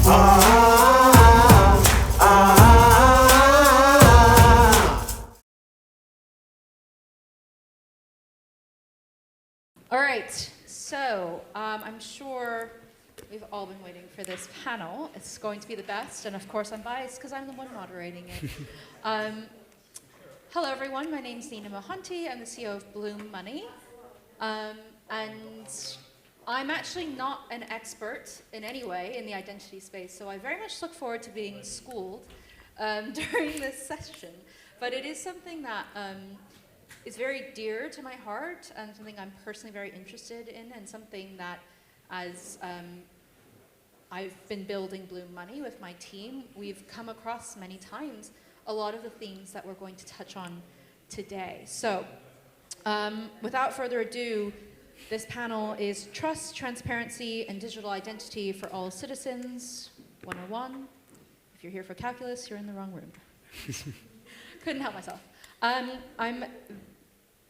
All right, so I'm sure we've all been waiting for this panel. It's going to be the best, and of course I'm biased because I'm the one moderating it. Hello everyone, my name's Mohanty. I'm the CEO of Bloom Money. And I'm actually not an expert in any way in the identity space, so I very much look forward to being schooled during this session. But it is something that is very dear to my heart and something I'm personally very interested in, and something that as I've been building Bloom Money with my team, we've come across many times a lot of the themes that we're going to touch on today. So without further ado, this panel is Trust, Transparency, and Digital Identity for All Citizens 101. If you're here for calculus, you're in the wrong room. Couldn't help myself. I'm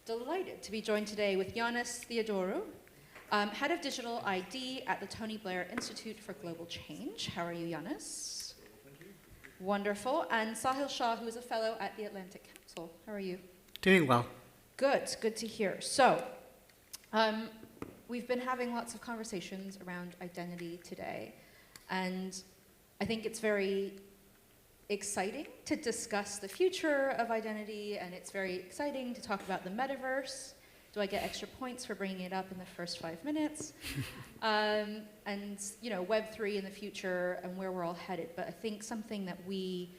delighted to be joined today with Yiannis Theodorou, Head of Digital ID at the Tony Blair Institute for Global Change. How are you, Yiannis? Thank you. Wonderful. And Sahil Shah, who is a fellow at the Atlantic Council. How are you? Doing well. Good to hear. So, we've been having lots of conversations around identity today, and I think it's very exciting to discuss the future of identity, and it's very exciting to talk about the metaverse. Do I get extra points for bringing it up in the first 5 minutes? And Web3 in the future and where we're all headed. But I think something that we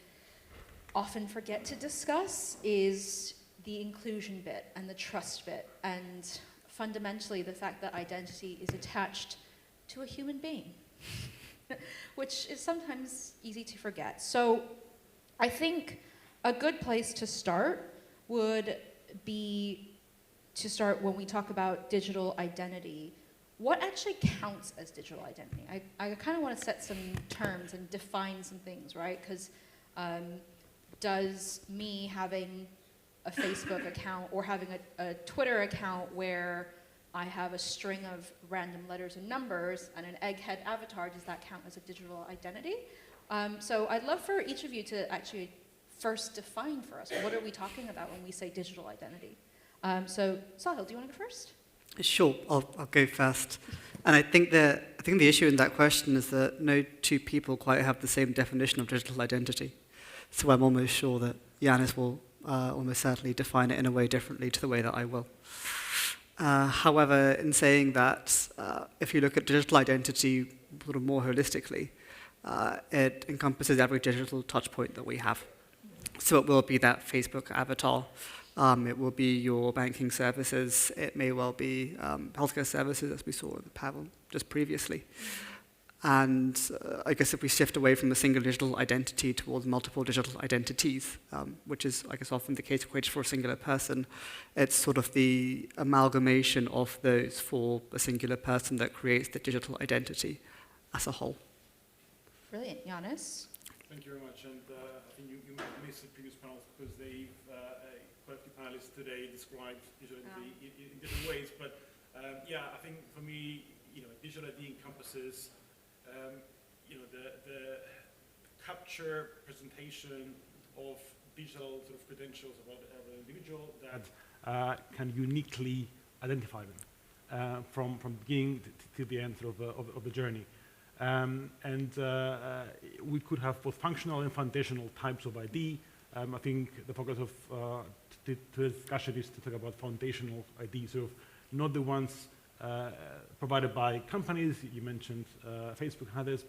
often forget to discuss is the inclusion bit and the trust bit, and fundamentally the fact that identity is attached to a human being, which is sometimes easy to forget. So I think a good place to start would be to start when we talk about digital identity. What actually counts as digital identity? I kind of want to set some terms and define some things, right? Because does me having a Facebook account or having a Twitter account where I have a string of random letters and numbers and an egghead avatar, does that count as a digital identity? So I'd love for each of you to actually first define for us, what are we talking about when we say digital identity? So Sahil, do you want to go first? Sure, I'll go first. And I think the issue in that question is that no two people quite have the same definition of digital identity. So I'm almost sure that Yiannis will almost certainly define it in a way differently to the way that I will. However, in saying that, if you look at digital identity sort of more holistically, it encompasses every digital touch point that we have. So it will be that Facebook avatar, it will be your banking services, it may well be healthcare services, as we saw in the panel just previously. And I guess if we shift away from a single digital identity towards multiple digital identities, which is, I guess, often the case equated for a singular person, it's sort of the amalgamation of those for a singular person that creates the digital identity as a whole. Brilliant. Yiannis? Thank you very much. And I think you missed the previous panels because quite a few panelists today described digital identity in different ways. But I think for me, digital ID encompasses the capture, presentation of digital sort of credentials of an individual that can uniquely identify them from beginning to the end of the journey. We could have both functional and foundational types of ID. I think the focus of today's discussion is to talk about foundational ID, sort of not the ones provided by companies. You mentioned Facebook and others,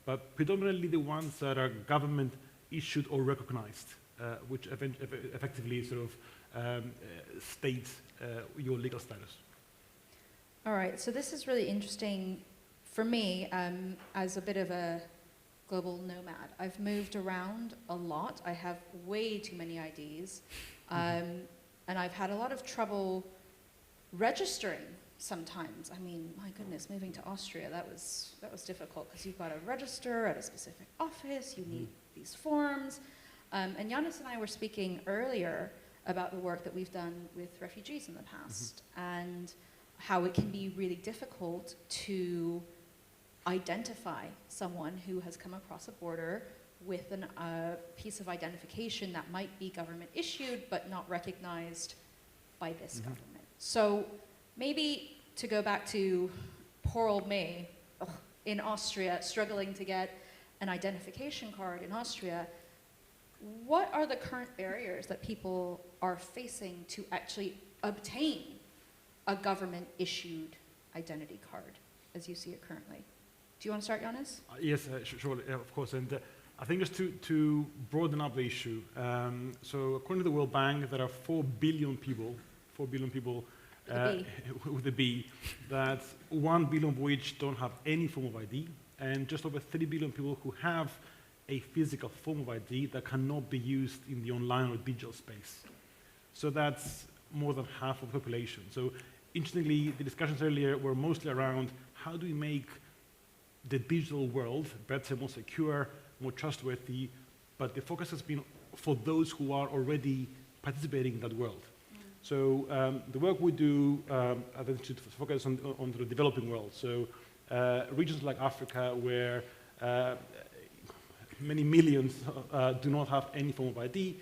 but predominantly the ones that are government issued or recognized, which effectively sort of states your legal status. All right, so this is really interesting for me as a bit of a global nomad. I've moved around a lot. I have way too many IDs, and I've had a lot of trouble registering sometimes. I mean, my goodness, moving to Austria, that was difficult because you've got to register at a specific office, you need these forms. And Yiannis and I were speaking earlier about the work that we've done with refugees in the past and how it can be really difficult to identify someone who has come across a border with a piece of identification that might be government issued but not recognized by this government. So maybe to go back to poor old me in Austria, struggling to get an identification card in Austria, what are the current barriers that people are facing to actually obtain a government-issued identity card, as you see it currently? Do you want to start, Yiannis? Yes, sure, of course. And I think just to broaden up the issue, so according to the World Bank, there are 4 billion people with a B, that 1 billion of which don't have any form of ID, and just over 3 billion people who have a physical form of ID that cannot be used in the online or digital space. So that's more than half of the population. So interestingly, the discussions earlier were mostly around how do we make the digital world better, more secure, more trustworthy, but the focus has been for those who are already participating in that world. So the work we do, I think, should focus on the developing world. So regions like Africa, where many millions do not have any form of ID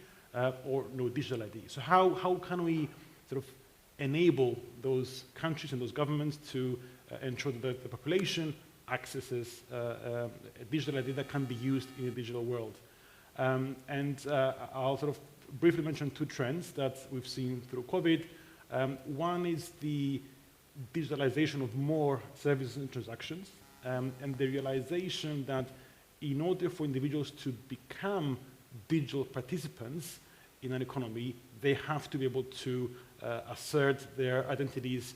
or no digital ID. So how can we sort of enable those countries and those governments to ensure that the population accesses a digital ID that can be used in a digital world? And I'll sort of briefly mention 2 trends that we've seen through COVID. One is the digitalization of more services and transactions, and the realization that in order for individuals to become digital participants in an economy, they have to be able to assert their identities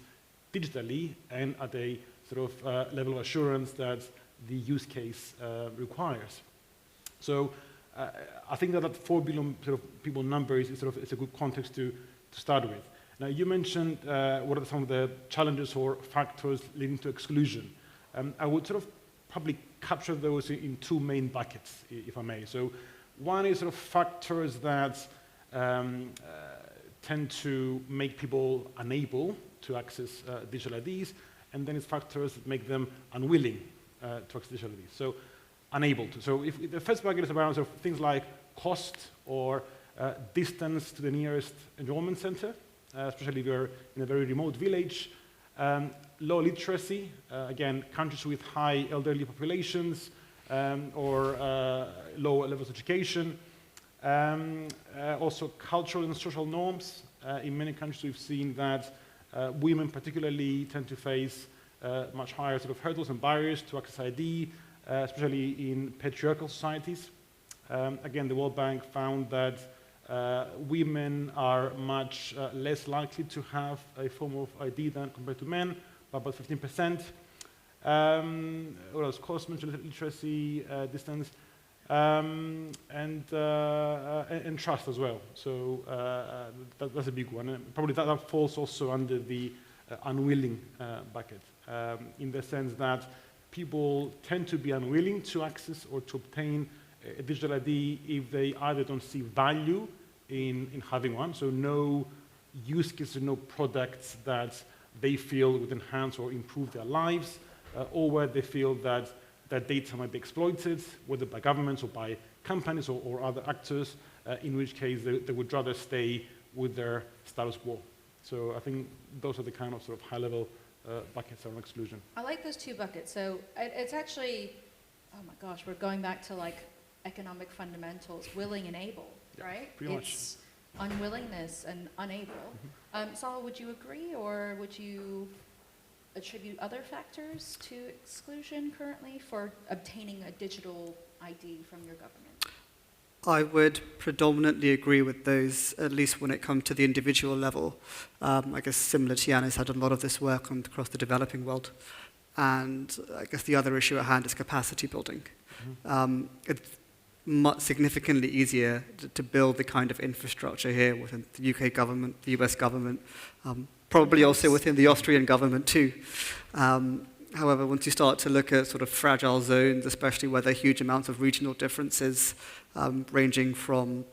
digitally and at a sort of level of assurance that the use case requires. So I think that 4 billion sort of people number is a good context to start with. Now, you mentioned what are some of the challenges or factors leading to exclusion. I would sort of probably capture those in 2 main buckets, if I may. So one is sort of factors that tend to make people unable to access digital IDs, and then it's factors that make them unwilling to access digital IDs. So unable to. So if the first bucket is around sort of things like cost or distance to the nearest enrollment center, especially if you're in a very remote village, low literacy, again, countries with high elderly populations or low levels of education, also cultural and social norms. In many countries we've seen that women particularly tend to face much higher sort of hurdles and barriers to access ID, especially in patriarchal societies. Again, the World Bank found that women are much less likely to have a form of ID than compared to men, by about 15%. What else? Cost, mental literacy, distance, and trust as well. So that's a big one. And probably that falls also under the unwilling bucket, in the sense that people tend to be unwilling to access or to obtain a digital ID if they either don't see value in having one, so no use cases, no products that they feel would enhance or improve their lives, or where they feel that their data might be exploited, whether by governments or by companies or other actors, in which case they would rather stay with their status quo. So I think those are the kind of sort of high-level buckets around exclusion. I like those 2 buckets. So it's actually, oh my gosh, we're going back to like economic fundamentals, willing and able, right? Pretty much. It's unwillingness and unable. Sahil, would you agree, or would you attribute other factors to exclusion currently for obtaining a digital ID from your government? I would predominantly agree with those, at least when it comes to the individual level. I guess similar to Yiannis, had a lot of this work across the developing world. And I guess the other issue at hand is capacity building. It's significantly easier to build the kind of infrastructure here within the UK government, the US government, probably also within the Austrian government too. However, once you start to look at sort of fragile zones, especially where there are huge amounts of regional differences, ranging from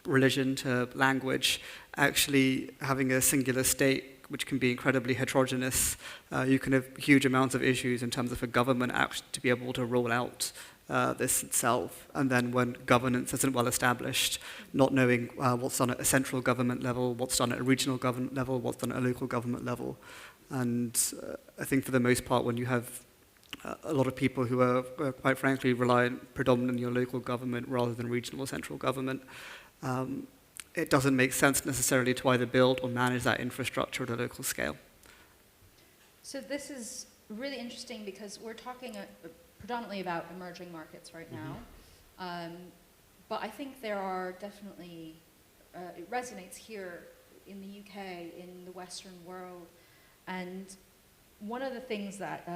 religion to language, actually having a singular state which can be incredibly heterogeneous. You can have huge amounts of issues in terms of a government actually to be able to roll out this itself. And then when governance isn't well established, not knowing what's done at a central government level, what's done at a regional government level, what's done at a local government level. And I think for the most part, when you have a lot of people who are quite frankly reliant predominantly on local government rather than regional or central government, it doesn't make sense necessarily to either build or manage that infrastructure at a local scale. So this is really interesting because we're talking predominantly about emerging markets right now. But I think there are definitely, it resonates here in the UK, in the Western world. And one of the things that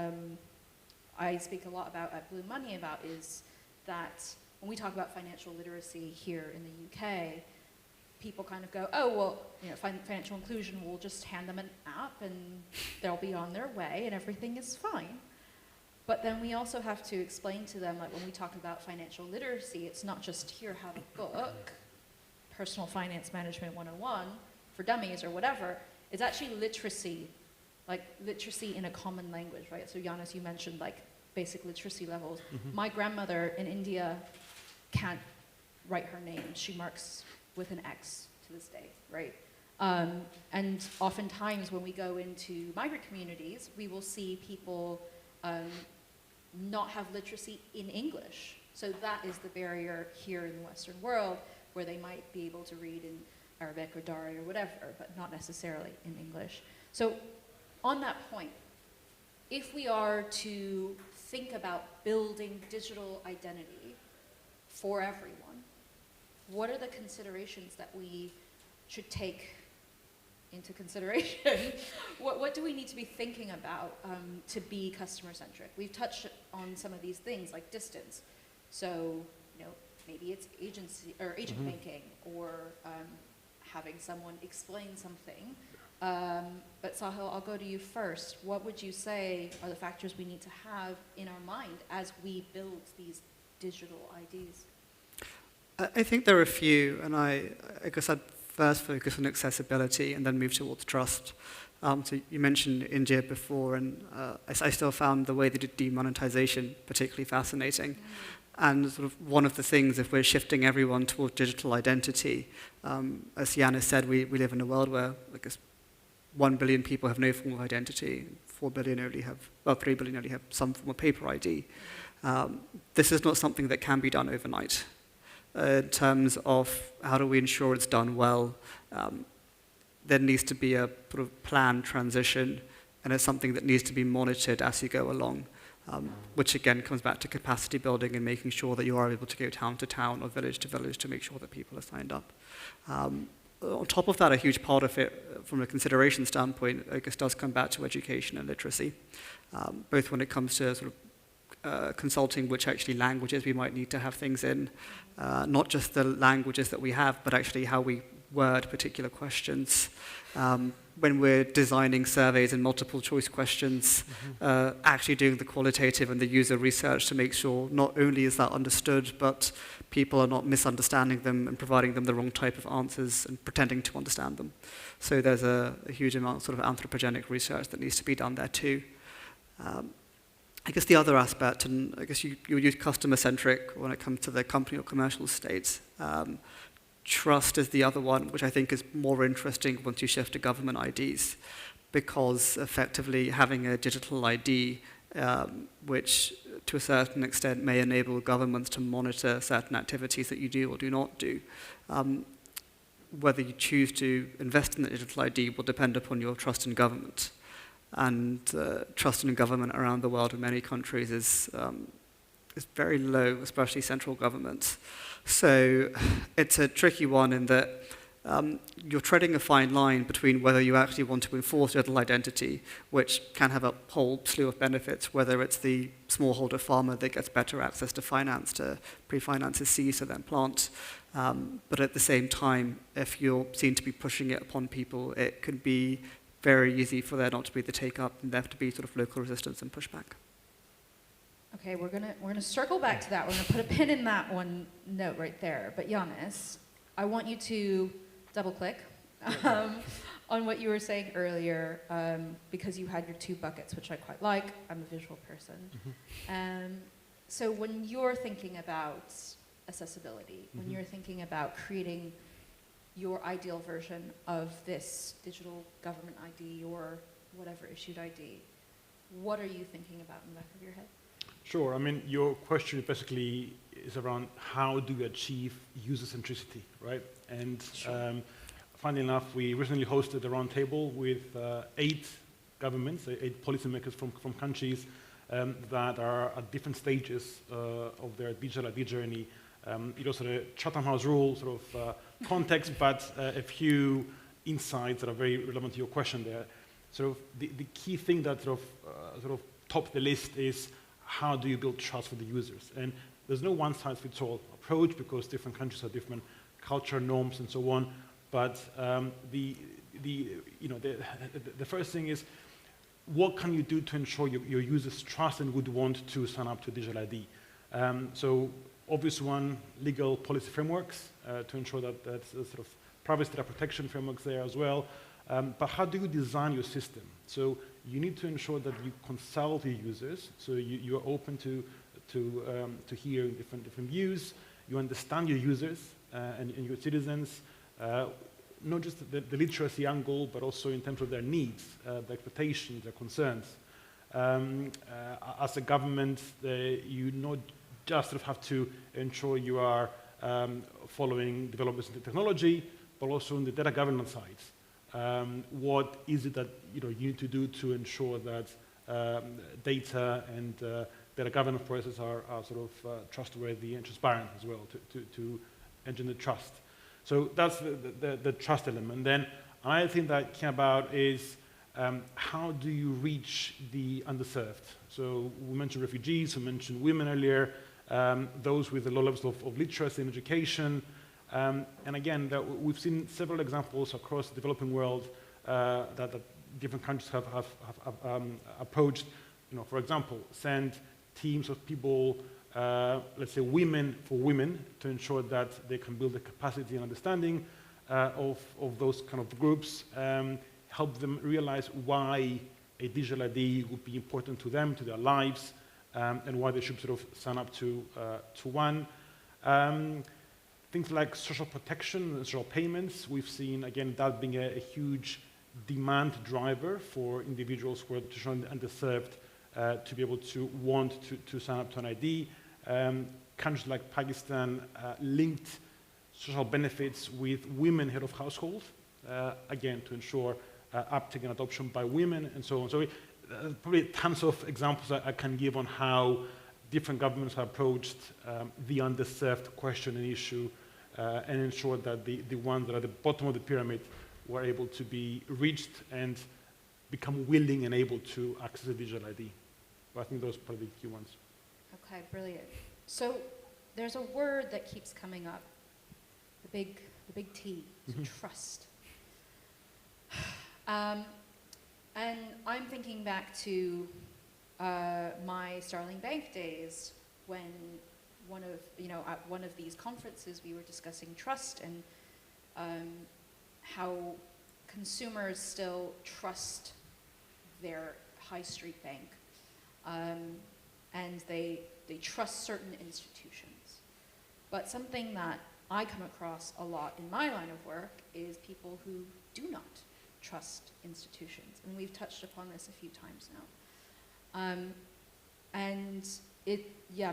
I speak a lot about at Blue Money about is that when we talk about financial literacy here in the UK, people kind of go, oh, well, you know, financial inclusion, we'll just hand them an app and they'll be on their way and everything is fine. But then we also have to explain to them, like when we talk about financial literacy, it's not just here, have a book, Personal Finance Management 101 for dummies or whatever. It's actually literacy, like literacy in a common language, right? So Yiannis, you mentioned like basic literacy levels. My grandmother in India can't write her name. She marks with an X to this day, right? And oftentimes when we go into migrant communities, we will see people not have literacy in English. So that is the barrier here in the Western world where they might be able to read in Arabic or Dari or whatever, but not necessarily in English. So on that point, if we are to think about building digital identity for everyone, what are the considerations that we should take into consideration? What do we need to be thinking about to be customer-centric? We've touched on some of these things like distance. So, you know, maybe it's agency or agent banking or having someone explain something. But Sahil, I'll go to you first. What would you say are the factors we need to have in our mind as we build these digital IDs? I think there are a few, and I guess I'd first focus on accessibility and then move towards trust. So you mentioned India before, and I still found the way they did demonetization particularly fascinating. And sort of one of the things, if we're shifting everyone towards digital identity, as Yiannis said, we live in a world where I guess 1 billion people have no form of identity, 4 billion only have, well, 3 billion only have some form of paper ID. This is not something that can be done overnight. In terms of how do we ensure it's done well, there needs to be a sort of planned transition, and it's something that needs to be monitored as you go along, which again comes back to capacity building and making sure that you are able to go town to town or village to village to make sure that people are signed up. On top of that, a huge part of it, from a consideration standpoint, I guess does come back to education and literacy, both when it comes to sort of consulting which actually languages we might need to have things in, not just the languages that we have, but actually how we word particular questions. When we're designing surveys and multiple choice questions, actually doing the qualitative and the user research to make sure not only is that understood, but people are not misunderstanding them and providing them the wrong type of answers and pretending to understand them. So there's a huge amount of sort of anthropogenic research that needs to be done there too. I guess the other aspect, and I guess you use customer-centric when it comes to the company or commercial states. Trust is the other one, which I think is more interesting once you shift to government IDs, because effectively having a digital ID, which to a certain extent may enable governments to monitor certain activities that you do or do not do. Whether you choose to invest in the digital ID will depend upon your trust in government. And trust in government around the world in many countries is very low, especially central governments. So it's a tricky one in that you're treading a fine line between whether you actually want to enforce digital identity, which can have a whole slew of benefits, whether it's the smallholder farmer that gets better access to finance, to pre-finance his seeds to then plant. But at the same time, if you're seen to be pushing it upon people, it could be very easy for there not to be the take-up and there to be sort of local resistance and pushback. Okay, we're gonna circle back to that. We're gonna put a pin in that one note right there. But Yiannis, I want you to double-click on what you were saying earlier, because you had your two buckets, which I quite like. I'm a visual person. So when you're thinking about accessibility, when you're thinking about creating your ideal version of this digital government ID or whatever issued ID, what are you thinking about in the back of your head? Sure. I mean, your question basically is around how do we achieve user centricity, right? And funnily enough, we recently hosted a roundtable with 8 governments, 8 policymakers from countries that are at different stages of their digital ID journey. It also the Chatham House rule sort of context, but a few insights that are very relevant to your question there. So the key thing that sort of top the list is how do you build trust for the users? And there's no one-size-fits-all approach because different countries have different culture norms and so on. But the first thing is, what can you do to ensure your users trust and would want to sign up to digital ID? So obvious one, legal policy frameworks to ensure that that's a sort of privacy data protection frameworks there as well. But how do you design your system? So you need to ensure that you consult your users, so you are open to hear different views. You understand your users and your citizens, not just the literacy angle, but also in terms of their needs, their expectations, their concerns. As a government, you not just sort of have to ensure you are following developments in the technology, but also on the data governance side. What is it that you need to do to ensure that data and data governance processes are sort of trustworthy and transparent as well to engender trust. So that's the trust element. Then another thing that came about is how do you reach the underserved? So we mentioned refugees, we mentioned women earlier, those with the low levels of literacy and education. And again, we've seen several examples across the developing world that different countries have approached. For example, send teams of people, let's say women for women, to ensure that they can build the capacity and understanding of those kind of groups, help them realize why a digital ID would be important to them, to their lives, and why they should sort of sign up to one. Things like social protection and social payments, we've seen, again, that being a huge demand driver for individuals who are traditionally underserved to be able to want to sign up to an ID. Countries like Pakistan linked social benefits with women head of household, again, to ensure uptake and adoption by women and so on. So probably tons of examples I can give on how different governments have approached the underserved question and issue and ensured that the ones that are at the bottom of the pyramid were able to be reached and become willing and able to access a digital ID. But I think those are probably the key ones. Okay, brilliant. So there's a word that keeps coming up, the big T, trust. And I'm thinking back to my Starling Bank days when at one of these conferences we were discussing trust and how consumers still trust their high street bank, and they trust certain institutions. But something that I come across a lot in my line of work is people who do not trust institutions, and we've touched upon this a few times now. And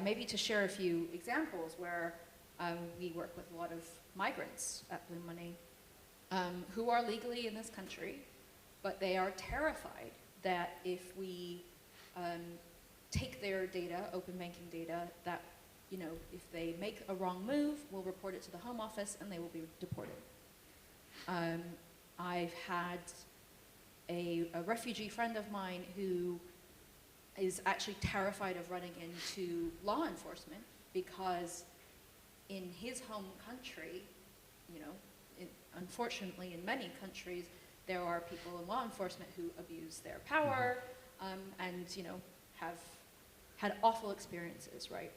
maybe to share a few examples where we work with a lot of migrants at Bloom Money who are legally in this country, but they are terrified that if we take their data, open banking data, that if they make a wrong move, we'll report it to the Home Office and they will be deported. I've had a refugee friend of mine who is actually terrified of running into law enforcement because in his home country, unfortunately in many countries, there are people in law enforcement who abuse their power and have had awful experiences, right?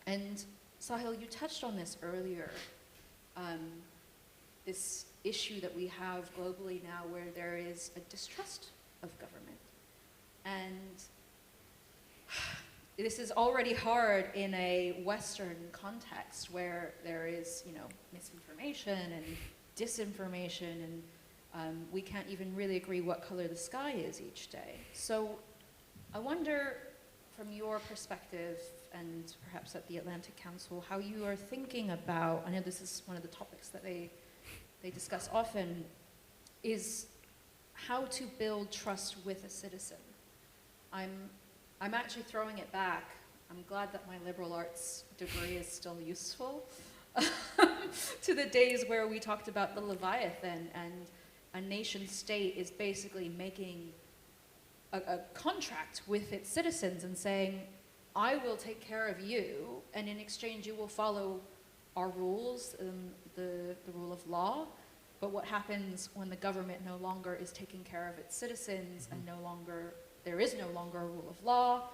And Sahil, you touched on this earlier. this issue that we have globally now where there is a distrust of government. And this is already hard in a Western context where there is, misinformation and disinformation, and we can't even really agree what color the sky is each day. So I wonder, from your perspective, and perhaps at the Atlantic Council, how you are thinking about, I know this is one of the topics that they discuss often, is how to build trust with a citizen. I'm actually throwing it back. I'm glad that my liberal arts degree is still useful to the days where we talked about the Leviathan, and a nation state is basically making a contract with its citizens and saying, I will take care of you, and in exchange you will follow our rules, the rule of law. But what happens when the government no longer is taking care of its citizens and there is no longer a rule of law?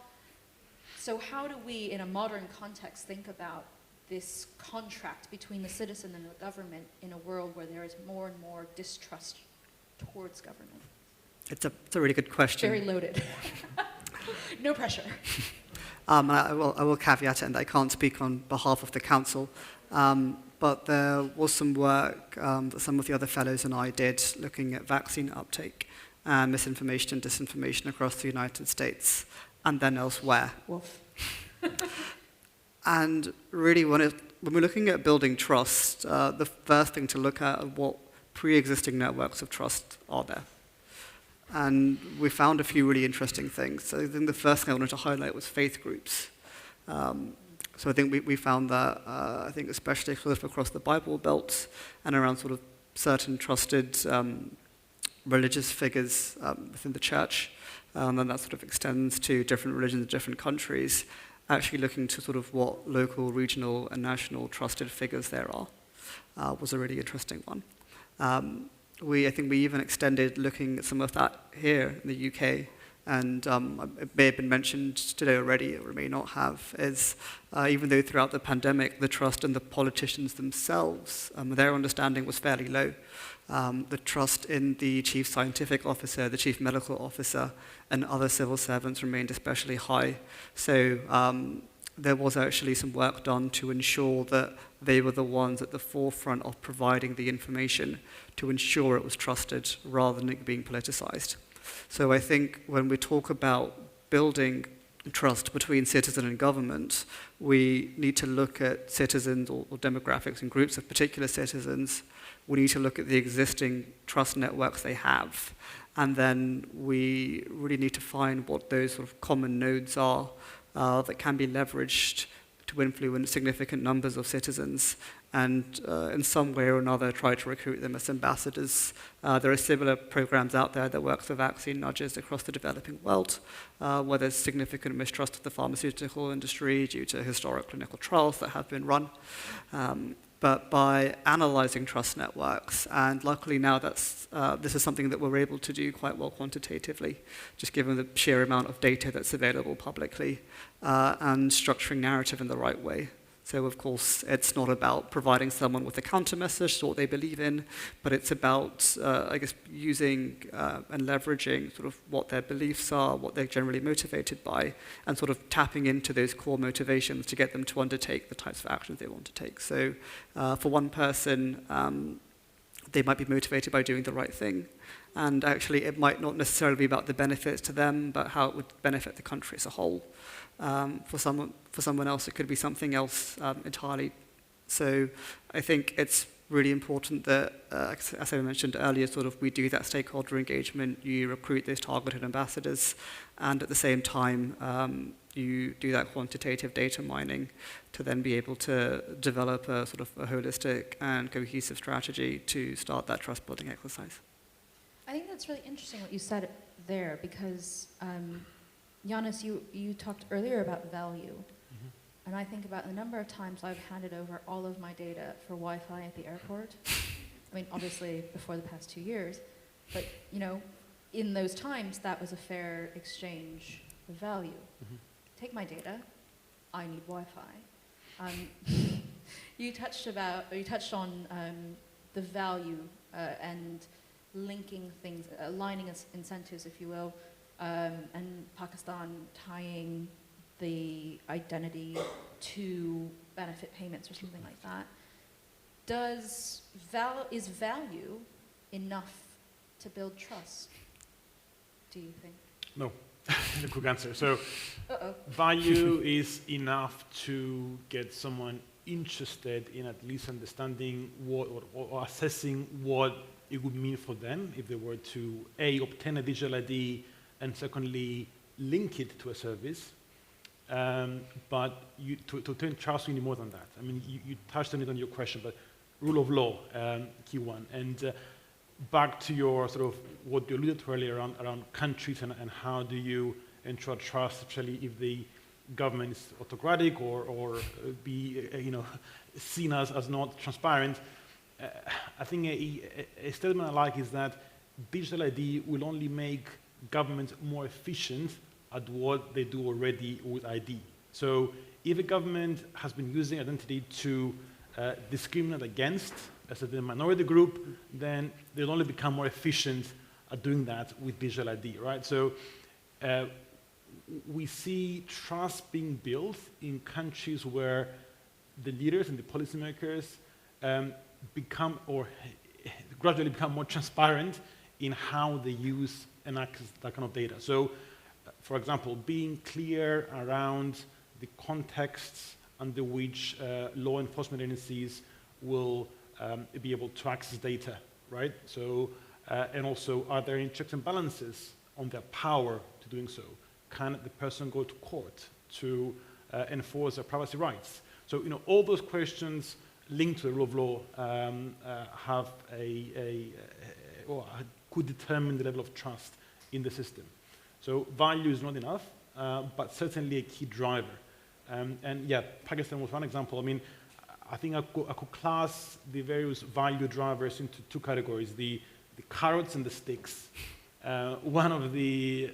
So how do we, in a modern context, think about this contract between the citizen and the government in a world where there is more and more distrust towards government? It's a really good question. Very loaded. No pressure. I will caveat it, and I can't speak on behalf of the council, but there was some work that some of the other fellows and I did looking at vaccine uptake and misinformation and disinformation across the United States and then elsewhere. Woof. And really, when we're looking at building trust, the first thing to look at are what pre-existing networks of trust are there. And we found a few really interesting things. So I think the first thing I wanted to highlight was faith groups. So I think we found that, I think especially sort of across the Bible Belt and around sort of certain trusted religious figures within the church, and then that sort of extends to different religions in different countries, actually looking to sort of what local, regional, and national trusted figures there are, was a really interesting one. I think we even extended looking at some of that here in the UK, and it may have been mentioned today already, or it may not have, is even though throughout the pandemic the trust in the politicians themselves, their understanding was fairly low. The trust in the chief scientific officer, the chief medical officer, and other civil servants remained especially high. So there was actually some work done to ensure that they were the ones at the forefront of providing the information to ensure it was trusted rather than it being politicized. So I think when we talk about building trust between citizen and government, we need to look at citizens or demographics and groups of particular citizens. We need to look at the existing trust networks they have. And then we really need to find what those sort of common nodes are that can be leveraged to influence significant numbers of citizens, and in some way or another try to recruit them as ambassadors. There are similar programs out there that work for vaccine nudges across the developing world, where there's significant mistrust of the pharmaceutical industry due to historic clinical trials that have been run. But by analyzing trust networks, and luckily now this is something that we're able to do quite well quantitatively, just given the sheer amount of data that's available publicly, and structuring narrative in the right way. So of course, it's not about providing someone with a counter message to what they believe in, but it's about, I guess, using and leveraging sort of what their beliefs are, what they're generally motivated by, and sort of tapping into those core motivations to get them to undertake the types of actions they want to take. So for one person, they might be motivated by doing the right thing. And actually, it might not necessarily be about the benefits to them, but how it would benefit the country as a whole. For someone else, it could be something else entirely. So I think it's really important that, as I mentioned earlier, sort of we do that stakeholder engagement, you recruit those targeted ambassadors, and at the same time, you do that quantitative data mining to then be able to develop a sort of a holistic and cohesive strategy to start that trust building exercise. I think that's really interesting what you said there, because Yiannis, you talked earlier about value. Mm-hmm. And I think about the number of times I've handed over all of my data for Wi-Fi at the airport. I mean, obviously before the past 2 years, but in those times that was a fair exchange of value. Mm-hmm. Take my data, I need Wi-Fi. You touched on the value and linking things, aligning incentives, if you will, and Pakistan tying the identity to benefit payments or something like that. Is value enough to build trust, do you think? No, the quick answer. So value is enough to get someone interested in at least understanding what or assessing what it would mean for them if they were to A, obtain a digital ID, and secondly, link it to a service. But to obtain trust, you need more than that. I mean, you touched on it on your question, but rule of law, key one. And back to your sort of what you alluded to earlier around countries and how do you ensure trust, especially if the government is autocratic or be seen as not transparent. I think a statement I like is that digital ID will only make governments more efficient at what they do already with ID. So if a government has been using identity to discriminate against a certain minority group, then they'll only become more efficient at doing that with digital ID, right? So we see trust being built in countries where the leaders and the policymakers become or gradually become more transparent in how they use and access that kind of data. So, for example, being clear around the contexts under which law enforcement agencies will be able to access data, right? So, and also, are there any checks and balances on their power to doing so? Can the person go to court to enforce their privacy rights? So, all those questions linked to the rule of law have could determine the level of trust in the system. So value is not enough, but certainly a key driver. And yeah, Pakistan was one example. I mean, I think I could class the various value drivers into two categories, the carrots and the sticks. One of the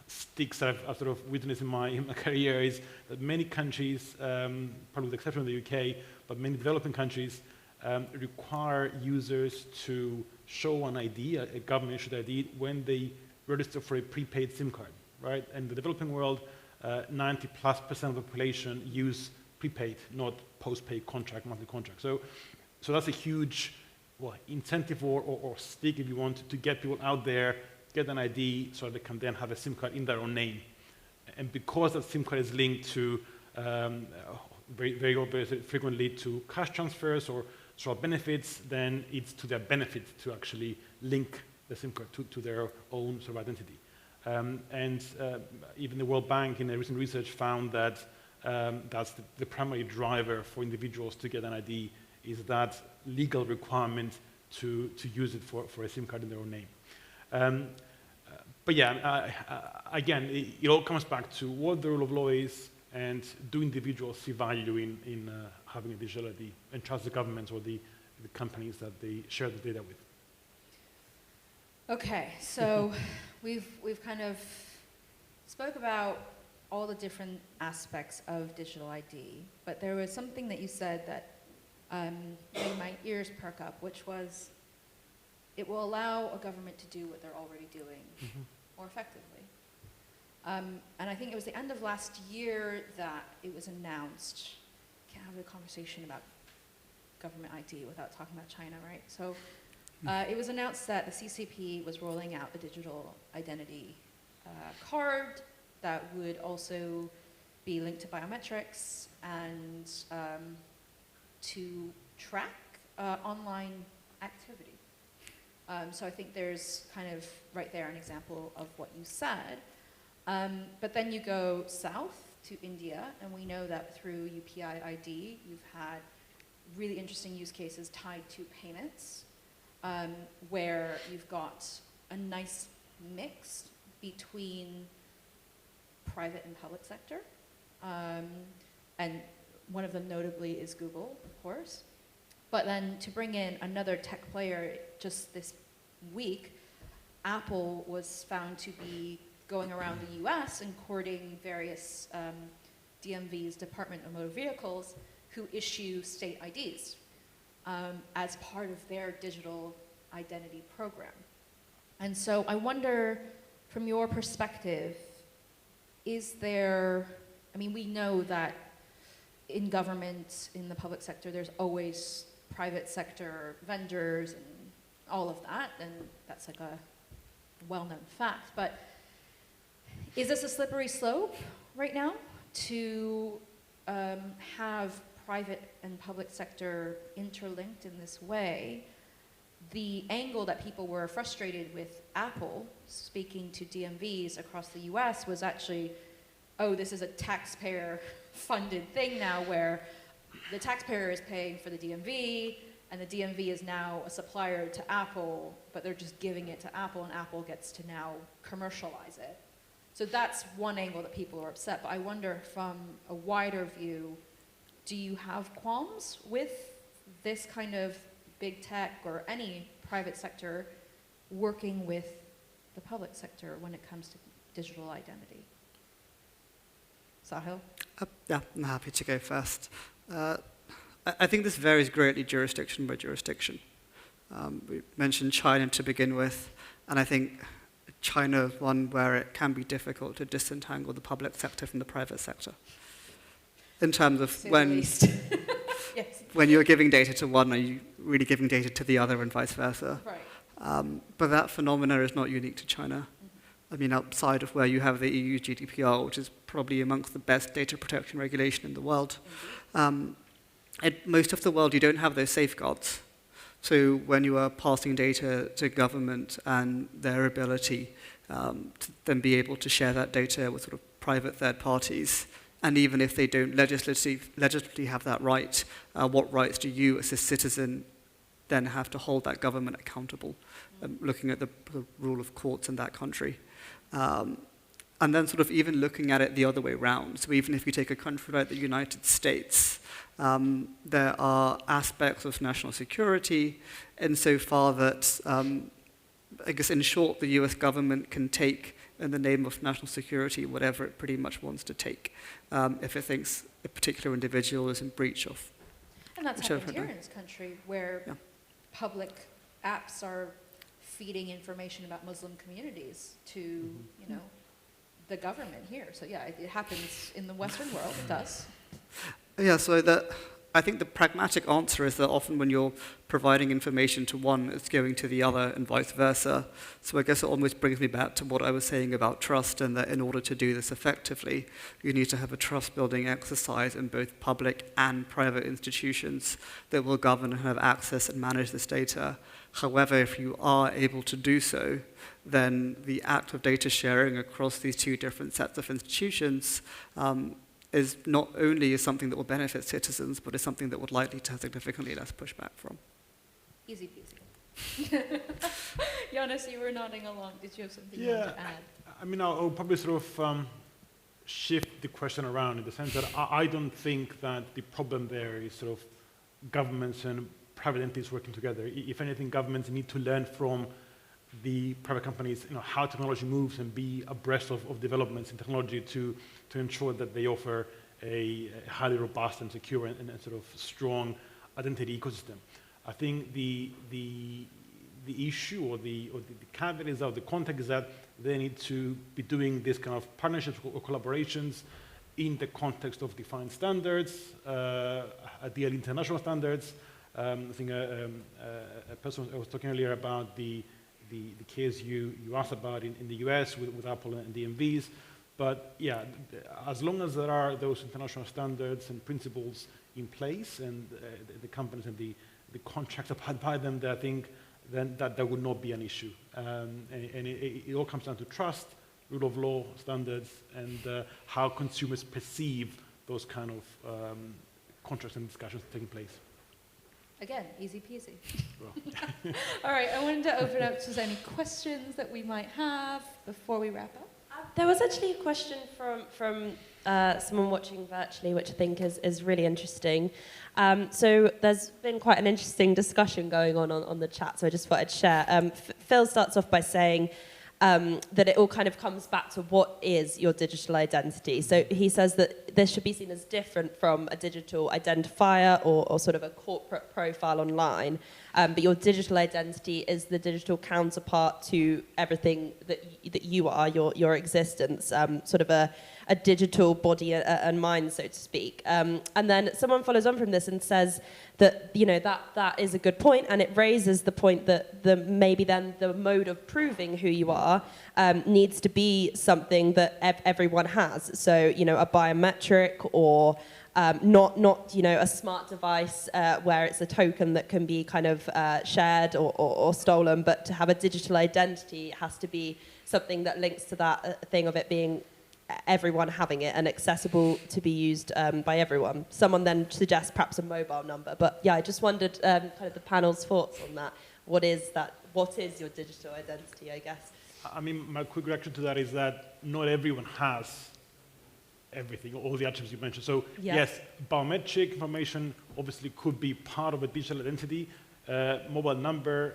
sticks that I've sort of witnessed in my career is that many countries, probably with the exception of the UK, but many developing countries require users to show an ID, a government-issued ID, when they register for a prepaid SIM card, right? And in the developing world, 90+% of the population use prepaid, not postpaid contract, monthly contract. So that's a huge incentive or stick, if you want, to get people out there, get an ID, so they can then have a SIM card in their own name. And because that SIM card is linked to very frequently to cash transfers or social benefits, then it's to their benefit to actually link the SIM card to their own sort of identity. Even the World Bank in a recent research found that that's the primary driver for individuals to get an ID is that legal requirement to use it for a SIM card in their own name. But yeah, again, it all comes back to what the rule of law is and do individuals see value in having a digital ID and trust the governments or the companies that they share the data with. Okay, so we've kind of spoke about all the different aspects of digital ID, but there was something that you said that made my ears perk up, which was it will allow a government to do what they're already doing more effectively. And I think it was the end of last year that it was announced. Can't have a conversation about government ID without talking about China, right? So it was announced that the CCP was rolling out a digital identity card that would also be linked to biometrics and to track online activity. So I think there's kind of right there an example of what you said. But then you go south to India, and we know that through UPI ID, you've had really interesting use cases tied to payments, where you've got a nice mix between private and public sector. And one of them notably is Google, of course. But then to bring in another tech player just this week, Apple was found to be going around the US and courting various DMVs, Department of Motor Vehicles, who issue state IDs. as part of their digital identity program. And so I wonder, from your perspective, is there, I mean, we know that in government, in the public sector, there's always private sector vendors and all of that, and that's like a well-known fact. But is this a slippery slope right now to have private and public sector interlinked in this way? The angle that people were frustrated with Apple speaking to DMVs across the US was actually, oh, this is a taxpayer-funded thing now where the taxpayer is paying for the DMV, and the DMV is now a supplier to Apple, but they're just giving it to Apple, and Apple gets to now commercialize it. So that's one angle that people are upset. But I wonder, from a wider view, do you have qualms with this kind of big tech or any private sector working with the public sector when it comes to digital identity? Sahil? Yeah, I'm happy to go first. I think this varies greatly jurisdiction by jurisdiction. We mentioned China to begin with, and I think China is one where it can be difficult to disentangle the public sector from the private sector. In terms of when, yes. When you're giving data to one, are you really giving data to the other and vice versa? Right. But that phenomena is not unique to China. I mean, outside of where you have the EU GDPR, which is probably amongst the best data protection regulation in the world, in most of the world, you don't have those safeguards. So when you are passing data to government and their ability to then be able to share that data with sort of private third parties, and even if they don't legislatively have that right, what rights do you as a citizen then have to hold that government accountable, looking at the rule of courts in that country? And then sort of even looking at it the other way around. So even if you take a country like the United States, there are aspects of national security insofar that, I guess in short, the US government can take in the name of national security whatever it pretty much wants to take if it thinks a particular individual is in breach of. And that's happened here in this country where public apps are feeding information about Muslim communities to, you know, the government here. So yeah, it happens in the Western world, it does. Yeah, so I think the pragmatic answer is that often when you're providing information to one, it's going to the other and vice versa. So I guess it almost brings me back to what I was saying about trust, and that in order to do this effectively, you need to have a trust-building exercise in both public and private institutions that will govern and have access and manage this data. However, if you are able to do so, then the act of data sharing across these two different sets of institutions is not only something that will benefit citizens, but is something that would likely to have significantly less pushback from. Easy peasy. Yiannis, you were nodding along. Did you have something you wanted to add? I mean, I'll probably sort of shift the question around in the sense that I don't think that the problem there is sort of governments and private entities working together. If anything, governments need to learn from the private companies, you know, how technology moves and be abreast of developments in technology to ensure that they offer a highly robust and secure and sort of strong identity ecosystem. I think the issue or the caveat is that the context is that they need to be doing this kind of partnerships or collaborations in the context of defined standards, ideally international standards. I think a person was talking earlier about the case you asked about in the US with Apple and DMVs. But yeah, as long as there are those international standards and principles in place and the companies and the contracts abide by them, I think then that would not be an issue. And it all comes down to trust, rule of law, standards, and how consumers perceive those kind of contracts and discussions taking place. Again, easy peasy. Well. All right, I wanted to open up to any questions that we might have before we wrap up. There was actually a question from someone watching virtually, which I think is really interesting. So there's been quite an interesting discussion going on the chat, so I just thought I'd share. Phil starts off by saying, that it all kind of comes back to what is your digital identity. So he says that this should be seen as different from a digital identifier or sort of a corporate profile online. But your digital identity is the digital counterpart to everything that you are, your existence, sort of a digital body and mind, so to speak. And then someone follows on from this and says that, that is a good point, and it raises the point that maybe then the mode of proving who you are needs to be something that everyone has. So, a biometric or not a smart device where it's a token that can be kind of shared or stolen, but to have a digital identity, it has to be something that links to that thing of it being everyone having it and accessible to be used by everyone. Someone then suggests perhaps a mobile number, but yeah, I just wondered kind of the panel's thoughts on that. What is that? What is your digital identity, I guess? I mean, my quick reaction to that is that not everyone has everything, all the attributes you mentioned. So yes, biometric information obviously could be part of a digital identity. Mobile number,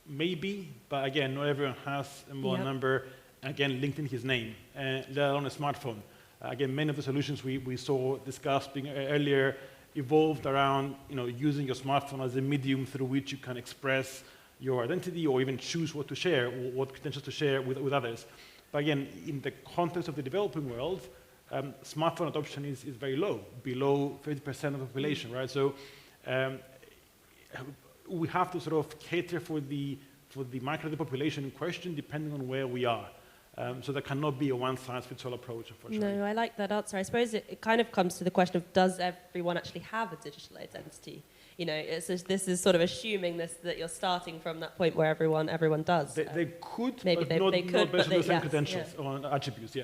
maybe, but again, not everyone has a mobile number, again, linked in his name, let alone a smartphone. Again, many of the solutions we saw discussed earlier evolved around using your smartphone as a medium through which you can express your identity or even choose what to share, or what credentials to share with others. But again, in the context of the developing world, smartphone adoption is very low, below 30% of the population, right? So we have to sort of cater for the micro of the population in question, depending on where we are. So there cannot be a one-size-fits-all approach, unfortunately. No, I like that answer. I suppose it kind of comes to the question of, does everyone actually have a digital identity? This is sort of assuming that you're starting from that point where everyone does. They could, maybe but not based on the same yes, credentials or attributes,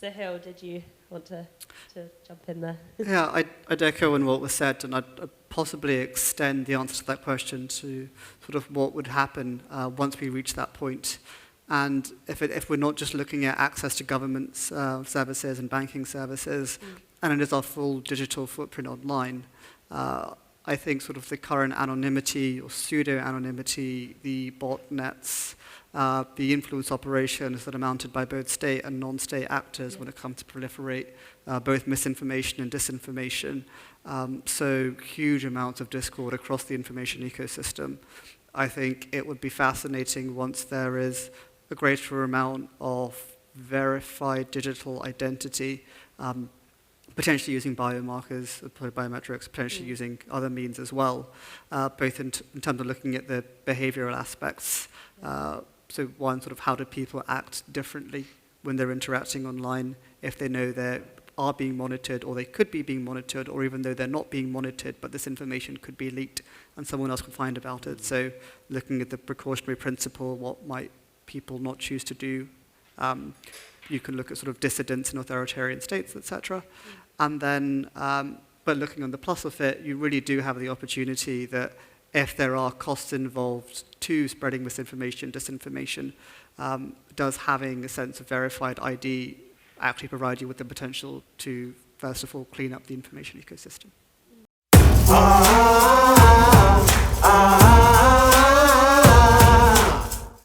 Sahil, did you want to jump in there? Yeah, I'd echo on what was said, and I'd possibly extend the answer to that question to sort of what would happen once we reach that point. And if we're not just looking at access to government services and banking services, and it is our full digital footprint online, I think sort of the current anonymity or pseudo-anonymity, the botnets, the influence operations that are mounted by both state and non-state actors when it comes to proliferate both misinformation and disinformation. So huge amounts of discord across the information ecosystem. I think it would be fascinating once there is a greater amount of verified digital identity, potentially using biomarkers, biometrics, potentially using other means as well, both in terms of looking at the behavioral aspects. So one, sort of how do people act differently when they're interacting online, if they know they are being monitored or they could be being monitored, or even though they're not being monitored, but this information could be leaked and someone else could find about it. So looking at the precautionary principle, what might people not choose to do? You can look at sort of dissidents in authoritarian states, etc. And then, but looking on the plus of it, you really do have the opportunity that if there are costs involved to spreading misinformation, disinformation, does having a sense of verified ID actually provide you with the potential to, first of all, clean up the information ecosystem?